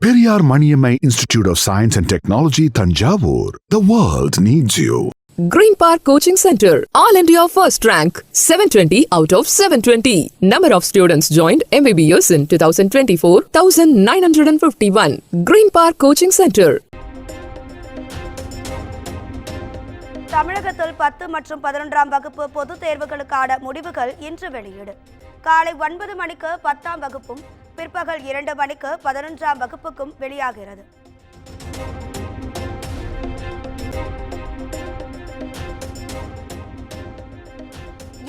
Periyar Maniammai Institute of Science and Technology, Thanjavur. The world needs you. Green Park Coaching Center, All India First Rank, 720 out of 720. Number of students joined MBBS in 2024, 1951. Green Park Coaching Center. தமிழகத்தில் 10 மற்றும் 11ஆம் வகுப்பு பொதுத் தேர்வுகளுக்கான முடிவுகள் இன்று வெளியீடு. காலை 9 மணிக்கு 10ஆம் வகுப்பும் பிற்பகல் 2 மணிக்கு 11ஆம் வகுப்புக்கும் வெளியாகிறது.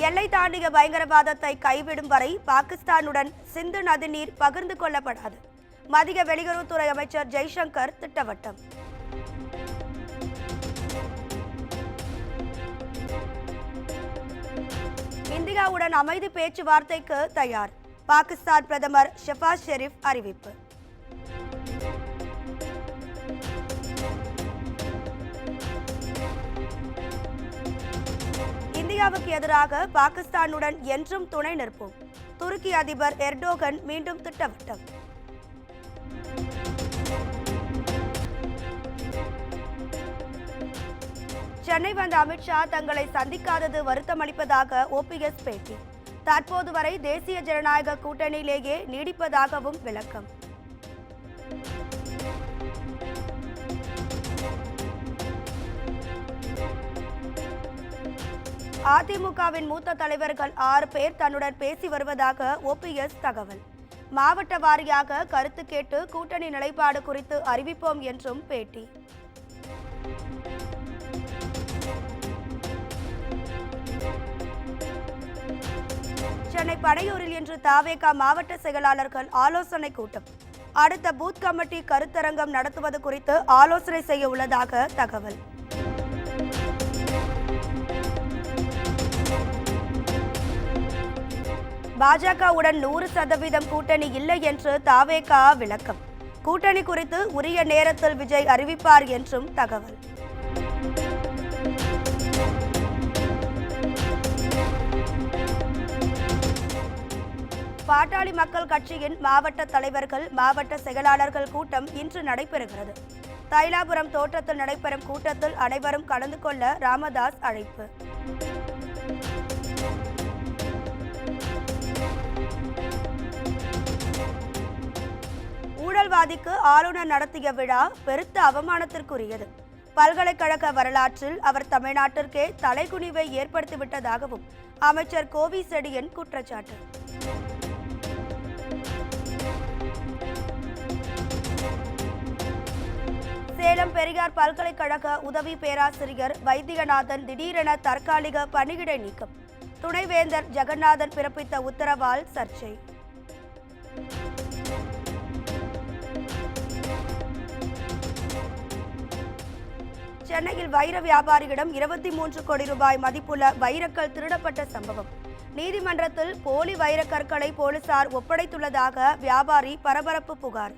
எல்லை தாண்டிய பயங்கரவாதத்தை கைவிடும் வரை பாகிஸ்தானுடன் சிந்து நதிநீர் பகிர்ந்து கொள்ளப்படாது. மத்திய வெளியுறவுத்துறை அமைச்சர் ஜெய்சங்கர் திட்டவட்டம். இந்தியாவுடன் அமைதி பேச்சுவார்த்தைக்கு தயார். பாகிஸ்தான் பிரதமர் ஷெபாஸ் ஷெரீப் அறிவிப்பு. இந்தியாவுக்கு எதிராக பாகிஸ்தானுடன் என்றும் துணை நிற்போம். துருக்கி அதிபர் எர்டோகன் மீண்டும் திட்டவட்டம். சென்னை வந்த அமித்ஷா தங்களை சந்திக்காதது வருத்தமளிப்பதாக ஓபிஎஸ் பேட்டி. தற்போது வரை தேசிய ஜனநாயக கூட்டணியிலேயே நீடிப்பதாகவும் விளக்கம். அதிமுகவின் மூத்த தலைவர்கள் 6 பேர் தன்னுடன் பேசி வருவதாக ஓபிஎஸ் தகவல். மாவட்ட வாரியாக கருத்து கேட்டு கூட்டணி நிலைப்பாடு குறித்து அறிவிப்போம் என்றும் பேட்டி. சென்னை படையூரில் இன்று தவேக மாவட்ட செயலாளர்கள் ஆலோசனை கூட்டம். அடுத்த பூத் கமிட்டி கருத்தரங்கம் நடத்துவது குறித்து ஆலோசனை செய்ய உள்ளதாக தகவல். பாஜகவுடன் 100% கூட்டணி இல்லை என்று தவேக விளக்கம். கூட்டணி குறித்து உரிய நேரத்தில் விஜய் அறிவிப்பார் என்றும் தகவல். பாட்டாளி மக்கள் கட்சியின் மாவட்ட தலைவர்கள் மாவட்ட செயலாளர்கள் கூட்டம் இன்று நடைபெறுகிறது. தைலாபுரம் தோட்டத்தில் நடைபெறும் கூட்டத்தில் அனைவரும் கலந்து கொள்ள ராமதாஸ் அழைப்பு. ஊழல்வாதிக்கு ஆளுநர் நடத்திய விழா பெருத்த அவமானத்திற்குரியது. பல்கலைக்கழக வரலாற்றில் அவர் தமிழ்நாட்டிற்கே தலைகுனிவை ஏற்படுத்திவிட்டதாகவும் அமைச்சர் கோவி செடியன் குற்றச்சாட்டு. சேலம் பெரியார் பல்கலைக்கழக உதவி பேராசிரியர் வைத்தியநாதன் திடீரென தற்காலிக பணியிடை நீக்கம். துணைவேந்தர் ஜெகநாதன் பிறப்பித்த உத்தரவால் சர்ச்சை. சென்னையில் வைர வியாபாரியிடம் 23 கோடி ரூபாய் மதிப்புள்ள வைரக்கல் திருடப்பட்ட சம்பவம். நீதிமன்றத்தில் போலி வைரக்கற்களை போலீசார் ஒப்படைத்துள்ளதாக வியாபாரி பரபரப்பு புகார்.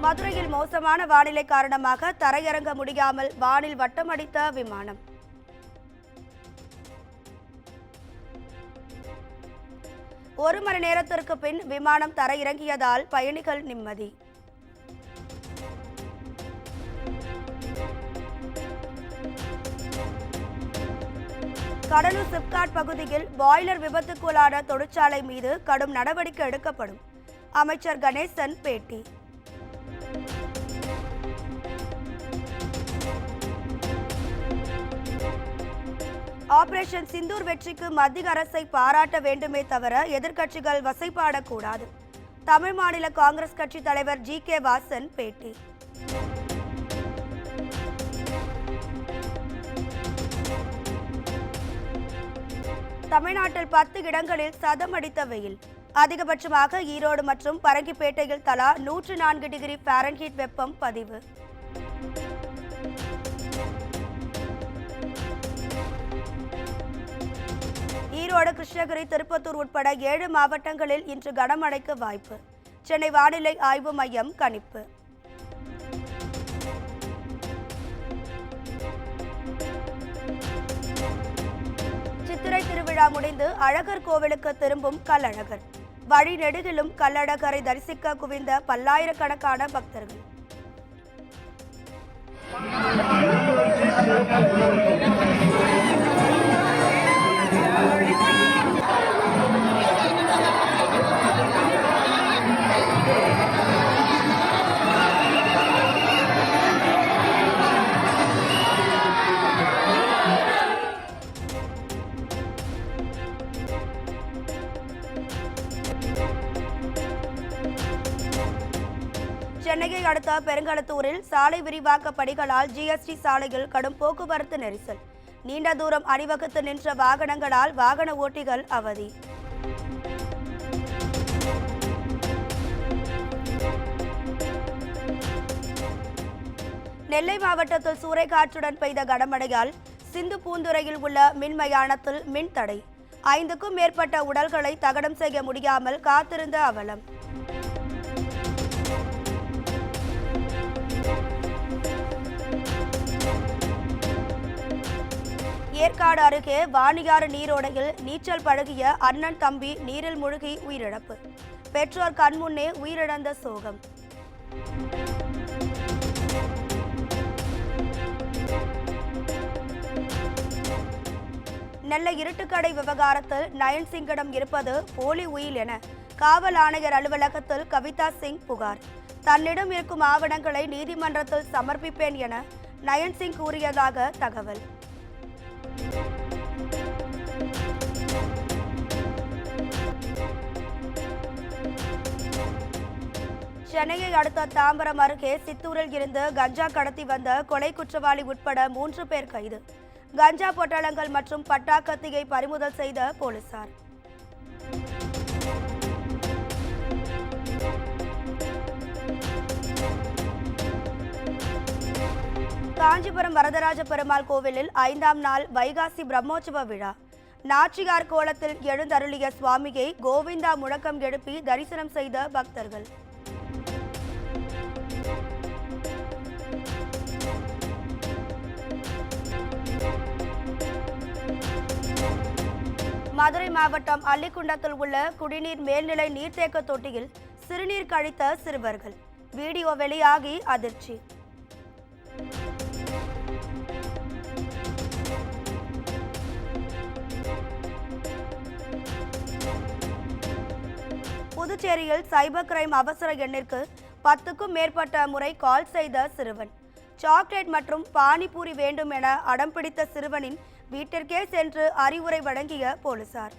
மதுரையில் மோசமான வானிலை காரணமாக தரையிறங்க முடியாமல் வானில் வட்டமடித்த விமானம். ஒரு மணி நேரத்திற்கு பின் விமானம் தரையிறங்கியதால் பயணிகள் நிம்மதி. கடலூர் சிப்காட் பகுதியில் பாய்லர் விபத்துக்குள்ளான தொழிற்சாலை மீது கடும் நடவடிக்கை எடுக்கப்படும். அமைச்சர் கணேசன் பேட்டி. ஆபரேஷன் சிந்தூர் வெற்றிக்கு மத்திய அரசை பாராட்ட வேண்டுமே தவிர எதிர்க்கட்சிகள் வசைபாடக்கூடாது. தமிழ் மாநில காங்கிரஸ் கட்சி தலைவர் ஜி.கே. வாசன் பேட்டி. தமிழ்நாட்டில் 10 இடங்களில் சதம் அடித்த வெயில். அதிகபட்சமாக ஈரோடு மற்றும் பரங்கிப்பேட்டையில் தலா 104 டிகிரி ஃபாரன்ஹீட் வெப்பம் பதிவு. ஈரோடு, கிருஷ்ணகிரி, திருப்பத்தூர் உட்பட 7 மாவட்டங்களில் இன்று கனமழைக்கு வாய்ப்பு. சென்னை வானிலை ஆய்வு மையம் கணிப்பு. சித்திரை திருவிழா முடிந்து அழகர் கோவிலுக்கு திரும்பும் கள்ளழகர். வழி நெடுகிலும் கள்ளழகரை தரிசிக்க குவிந்த பல்லாயிரக்கணக்கான பக்தர்கள். சென்னையை அடுத்த பெருங்களத்தூரில் சாலை விரிவாக்க பணிகளால் ஜிஎஸ்டி சாலையில் கடும் போக்குவரத்து நெரிசல். நீண்ட தூரம் அணிவகுத்து நின்ற வாகனங்களால் வாகன ஓட்டிகள் அவதி. நெல்லை மாவட்டத்தில் சூறைக்காற்றுடன் பெய்த கனமழையால் சிந்து பூந்துறையில் உள்ள மின் மயானத்தில் மின் தடை. 5க்கும் மேற்பட்ட உடல்களை தகனம் செய்ய முடியாமல் காத்திருந்த அவலம். ஏற்காடு அருகே வாணியாறு நீரோடையில் நீச்சல் பழகிய அண்ணன் தம்பி நீரில் மூழ்கி உயிரிழப்பு. பெற்றோர் கண்முன்னே உயிரிழந்த சோகம். நெல்லை இருட்டுக்கடை விவகாரத்தில் நயன் சிங்கிடம் இருப்பது போலி உயில் என காவல் ஆணையர் அலுவலகத்தில் கவிதா சிங் புகார். தன்னிடம் இருக்கும் ஆவணங்களை நீதிமன்றத்தில் சமர்ப்பிப்பேன் என நயன் சிங் கூறியதாக தகவல். சென்னையை அடுத்த தாம்பரம் அருகே சித்தூரில் இருந்து கஞ்சா கடத்தி வந்த கொலை குற்றவாளி உட்பட 3 பேர் கைது. கஞ்சா பொட்டலங்கள் மற்றும் பட்டாக்கத்தியை பறிமுதல் செய்த போலீசார். காஞ்சிபுரம் வரதராஜ பெருமாள் கோவிலில் 5ஆம் நாள் வைகாசி பிரம்மோற்சவ விழா. நாச்சியார் கோலத்தில் எழுந்தருளிய சுவாமியை கோவிந்தா முழக்கம் எழுப்பி தரிசனம் செய்த பக்தர்கள். மதுரை மாவட்டம் அல்லிக்குண்டத்தில் உள்ள குடிநீர் மேல்நிலை நீர்த்தேக்க தொட்டியில் சிறுநீர் கழித்த சிறுவர்கள். வீடியோ வெளியாகி அதிர்ச்சி. புதுச்சேரியில் சைபர் கிரைம் அவசர எண்ணிற்கு 10க்கும் மேற்பட்ட முறை கால் செய்த சிறுவன். சாக்லேட் மற்றும் பானிபூரி வேண்டும் என அடம் பிடித்த சிறுவனின் வீட்டிற்கே சென்று அறிவுரை வழங்கிய போலீசார்.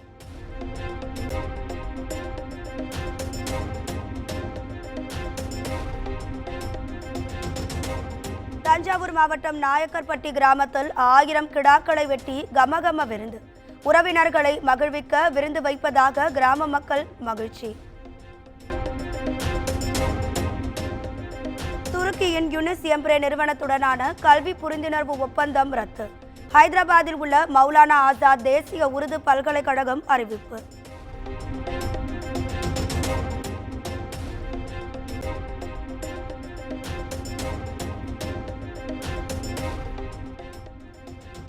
தஞ்சாவூர் மாவட்டம் நாயக்கர்பட்டி கிராமத்தில் 1000 கிடாக்களை வெட்டி கமகம விருந்து. உறவினர்களை மகிழ்விக்க விருந்து வைப்பதாக கிராம மக்கள் மகிழ்ச்சி. துருக்கியின் யூனிஸ் எம்ப்ரே நிறுவனத்துடனான கல்வி புரிந்துணர்வு ஒப்பந்தம் ரத்து. ஹைதராபாத்தில் உள்ள மௌலானா ஆசாத் தேசிய உருது பல்கலைக்கழகம் அறிவிப்பு.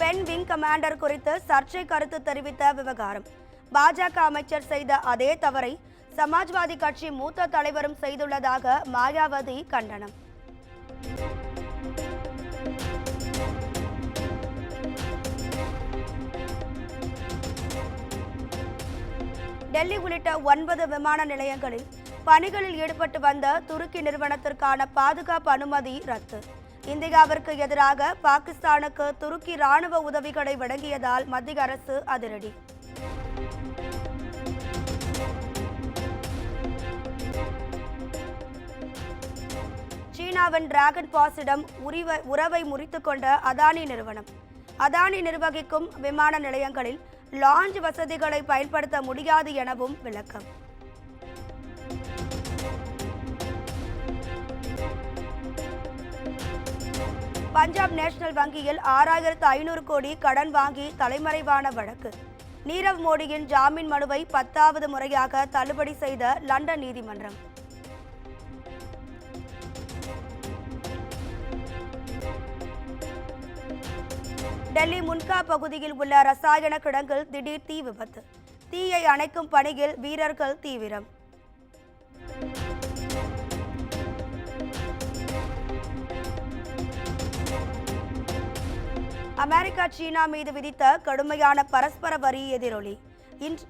பெண் விங் கமாண்டர் குறித்து சர்ச்சை கருத்து தெரிவித்த விவகாரம். பாஜக அமைச்சர் செய்த அதே தவறை சமாஜ்வாதி கட்சி மூத்த தலைவரும் செய்துள்ளதாக மாயாவதி கண்டனம். டெல்லி உள்ளிட்ட 9 விமான நிலையங்களில் பணிகளில் ஈடுபட்டு வந்த துருக்கி நிறுவனத்திற்கான பாதுகாப்பு அனுமதி ரத்து. இந்தியாவிற்கு எதிராக பாகிஸ்தானுக்கு துருக்கி ராணுவ உதவிகளை வழங்கியதால் மத்திய அரசு அதிரடி. சீனாவின் டிராகன் பாஸிடம் உறவை முறித்துக் கொண்ட அதானி நிறுவனம். அதானி நிர்வகிக்கும் விமான நிலையங்களில் லாஞ்ச் வசதிகளை பயன்படுத்த முடியாது எனவும் விளக்கம். பஞ்சாப் நேஷனல் வங்கியில் 6500 கோடி கடன் வாங்கி தலைமறைவான வழக்கு. நீரவ் மோடியின் ஜாமீன் மனுவை 10வது முறையாக தள்ளுபடி செய்த லண்டன் நீதிமன்றம். டெல்லி முன்கா பகுதியில் உள்ள ரசாயன கிடங்கில் திடீர் தீ விபத்து. தீயை அணைக்கும் பணியில் வீரர்கள் தீவிரம். அமெரிக்கா சீனா மீது விதித்த கடுமையான பரஸ்பர வரி எதிரொலி.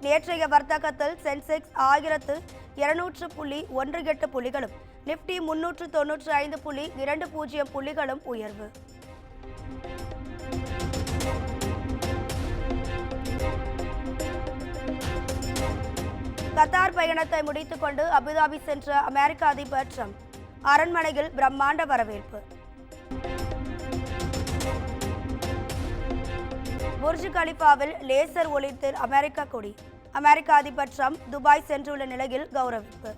நேற்றைய வர்த்தகத்தில் சென்செக்ஸ் 1200.18 புள்ளிகளும், நிப்டி 395.20 புள்ளிகளும் உயர்வு. கத்தார் பயணத்தை முடித்துக் கொண்டு அபுதாபி சென்ற அமெரிக்க அதிபர் ட்ரம்ப். அரண்மனையில் பிரம்மாண்ட வரவேற்பு. புர்ஜ் கலிஃபாவில் லேசர் ஒளித்தில் அமெரிக்க கொடி. அமெரிக்க அதிபர் ட்ரம்ப் துபாய் சென்றுள்ள நிலையில் கௌரவிப்பு.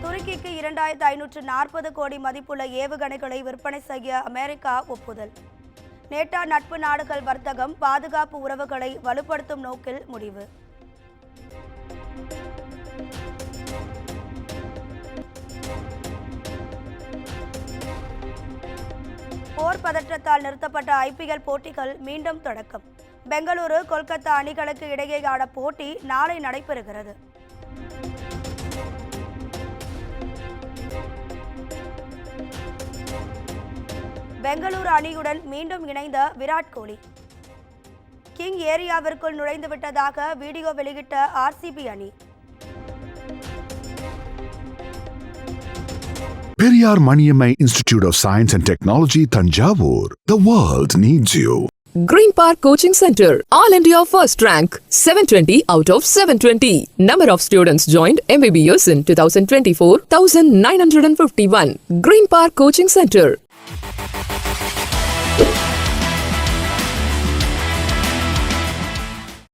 துருக்கிக்கு 2540 கோடி மதிப்புள்ள ஏவுகணைகளை விற்பனை செய்ய அமெரிக்கா ஒப்புதல். நேட்டோ நட்பு நாடுகள் வர்த்தகம், பாதுகாப்பு உறவுகளை வலுப்படுத்தும் நோக்கில் முடிவு. போர் பதற்றத்தால் நிறுத்தப்பட்ட IPL போட்டிகள் மீண்டும் தொடக்கம். பெங்களூரு, கொல்கத்தா அணிகளுக்கு இடையேயான போட்டி நாளை நடைபெறுகிறது. பெங்களூரு அணியுடன் மீண்டும் இணைந்த விராட் கோலி. கிங் ஏரியாவிற்குள் நுழைந்து விட்டதாக வீடியோ வெளியிட்ட RCB அணி. Periyar Maniammai Institute of Science and Technology, Thanjavur. The world needs you. Green Park Coaching Center, All India First Rank, 720 out of 720. Number of students joined MBBS in 2024, 1951. Green Park Coaching Center.